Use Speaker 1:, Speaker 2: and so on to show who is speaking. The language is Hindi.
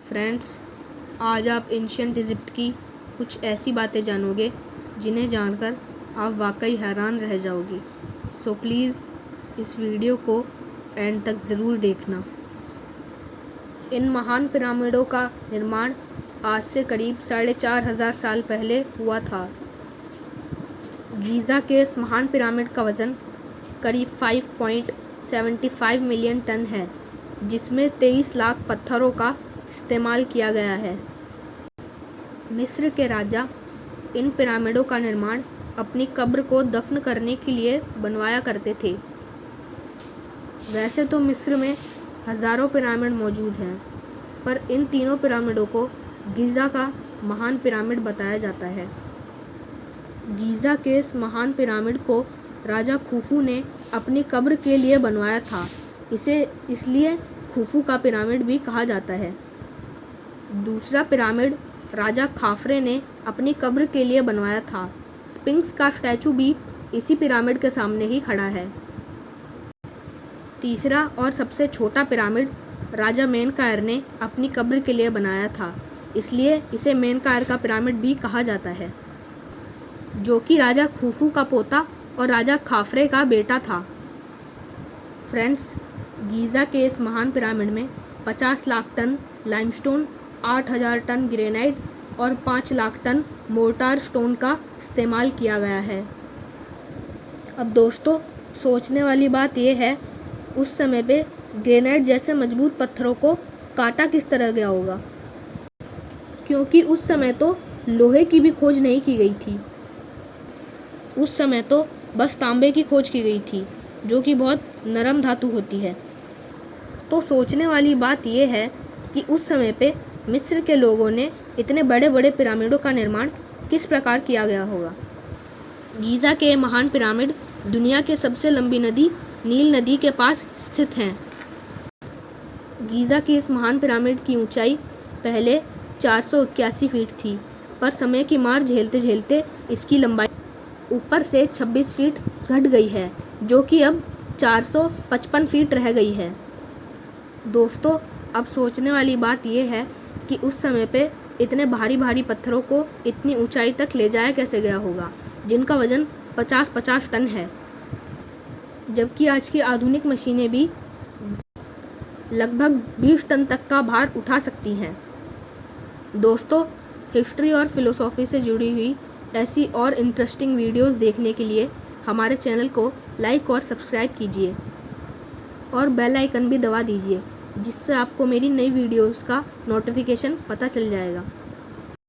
Speaker 1: फ्रेंड्स, आज आप एंशिएंट इजिप्ट की कुछ ऐसी बातें जानोगे जिन्हें जानकर आप वाकई हैरान रह जाओगे। सो प्लीज़ इस वीडियो को एंड तक ज़रूर देखना। इन महान पिरामिडों का निर्माण आज से करीब 4,500 साल पहले हुआ था। गीज़ा के इस महान पिरामिड का वज़न करीब 5.75 मिलियन टन है, जिसमें 23 लाख पत्थरों का इस्तेमाल किया गया है। मिस्र के राजा इन पिरामिडों का निर्माण अपनी कब्र को दफन करने के लिए बनवाया करते थे। वैसे तो मिस्र में हज़ारों पिरामिड मौजूद हैं, पर इन तीनों पिरामिडों को गीज़ा का महान पिरामिड बताया जाता है। गीज़ा के इस महान पिरामिड को राजा खुफू ने अपनी कब्र के लिए बनवाया था। इसे इसलिए खुफू का पिरामिड भी कहा जाता है। दूसरा पिरामिड राजा खाफरे ने अपनी कब्र के लिए बनवाया था। स्फिंक्स का स्टैचू भी इसी पिरामिड के सामने ही खड़ा है। तीसरा और सबसे छोटा पिरामिड राजा मेनकायर ने अपनी कब्र के लिए बनाया था, इसलिए इसे मेनकायर का पिरामिड भी कहा जाता है, जो कि राजा खुफू का पोता और राजा खाफरे का बेटा था। फ्रेंड्स, गीज़ा के इस महान पिरामिड में 50 lakh ton limestone, 8,000 ton granite और 5 लाख टन मोर्टार स्टोन का इस्तेमाल किया गया है। अब दोस्तों, सोचने वाली बात यह है, उस समय पे ग्रेनाइट जैसे मजबूत पत्थरों को काटा किस तरह गया होगा, क्योंकि उस समय तो लोहे की भी खोज नहीं की गई थी। उस समय तो बस तांबे की खोज की गई थी, जो कि बहुत नरम धातु होती है। तो सोचने वाली बात यह है कि उस समय पे मिस्र के लोगों ने इतने बड़े बड़े पिरामिडों का निर्माण किस प्रकार किया गया होगा। गीज़ा के महान पिरामिड दुनिया के सबसे लंबी नदी नील नदी के पास स्थित हैं। गीज़ा की इस महान पिरामिड की ऊंचाई पहले 481 फीट थी, पर समय की मार झेलते झेलते इसकी लंबाई ऊपर से 26 फीट घट गई है, जो कि अब 455 फीट रह गई है। दोस्तों, अब सोचने वाली बात यह है कि उस समय पे इतने भारी भारी पत्थरों को इतनी ऊंचाई तक ले जाया कैसे गया होगा, जिनका वजन 50-50 टन है, जबकि आज की आधुनिक मशीनें भी लगभग 20 टन तक का भार उठा सकती हैं। दोस्तों, हिस्ट्री और फिलोसॉफी से जुड़ी हुई ऐसी और इंटरेस्टिंग वीडियोस देखने के लिए हमारे चैनल को लाइक और सब्सक्राइब कीजिए और बेल आइकन भी दबा दीजिए, जिससे आपको मेरी नई वीडियोस का नोटिफिकेशन पता चल जाएगा।